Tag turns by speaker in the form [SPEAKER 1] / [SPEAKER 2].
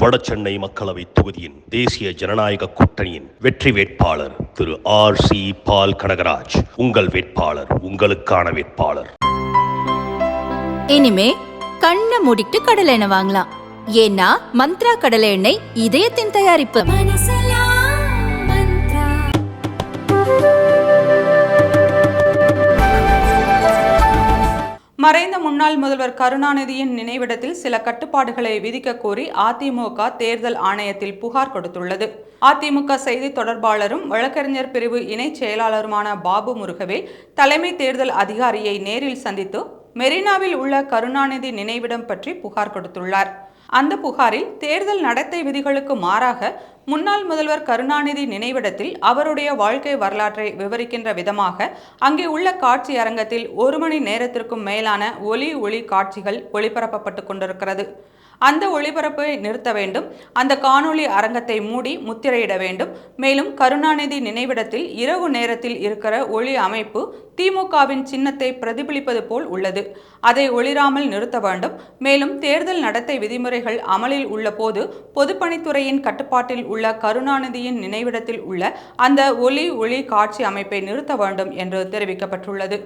[SPEAKER 1] வடசென்னை மக்களவை தொகுதியின் தேசிய ஜனநாயக கூட்டணியின் வெற்றி வேட்பாளர் திரு R.C. பால் கனகராஜ். உங்கள் வேட்பாளர், உங்களுக்கான வேட்பாளர்.
[SPEAKER 2] இனிமே கண்ணை மூடிட்டு கடலை எண்ணெய் வாங்கலாம். ஏன்னா மந்த்ரா கடலை எண்ணெய் இதயத்தின் தயாரிப்பு.
[SPEAKER 3] மறைந்த முன்னாள் முதல்வர் கருணாநிதியின் நினைவிடத்தில் சில கட்டுப்பாடுகளை விதிக்க கோரி அதிமுக தேர்தல் ஆணையத்தில் புகார் கொடுத்துள்ளது. அதிமுக செய்தி தொடர்பாளரும் வழக்கறிஞர் பிரிவு இணைச் செயலாளருமான பாபு முருகவேல் தலைமை தேர்தல் அதிகாரியை நேரில் சந்தித்து மெரினாவில் உள்ள கருணாநிதி நினைவிடம் பற்றி புகார் கொடுத்துள்ளார். அந்த புகாரில் தேர்தல் நடத்தை விதிகளுக்கு மாறாக முன்னாள் முதல்வர் கருணாநிதி நினைவிடத்தில் அவருடைய வாழ்க்கை வரலாற்றை விவரிக்கின்ற விதமாக அங்கே உள்ள காட்சி அரங்கத்தில் 1 மணி நேரத்திற்கும் மேலான ஒளி காட்சிகள் ஒளிபரப்பப்பட்டு கொண்டிருக்கிறது. அந்த ஒளிபரப்பை நிறுத்த வேண்டும். அந்த காணொளி அரங்கத்தை மூடி முத்திரையிட வேண்டும். மேலும் கருணாநிதி நினைவிடத்தில் இரவு நேரத்தில் இருக்கிற ஒளி அமைப்பு திமுகவின் சின்னத்தை பிரதிபலிப்பது போல் உள்ளது. அதை ஒளிராமல் நிறுத்த வேண்டும். மேலும் தேர்தல் நடத்தை விதிமுறைகள் அமலில் உள்ள போது பொதுப்பணித்துறையின் கட்டுப்பாட்டில் உள்ள கருணாநிதியின் நினைவிடத்தில் உள்ள அந்த ஒளி காட்சி அமைப்பை நிறுத்த வேண்டும் என்று தெரிவிக்கப்பட்டுள்ளது.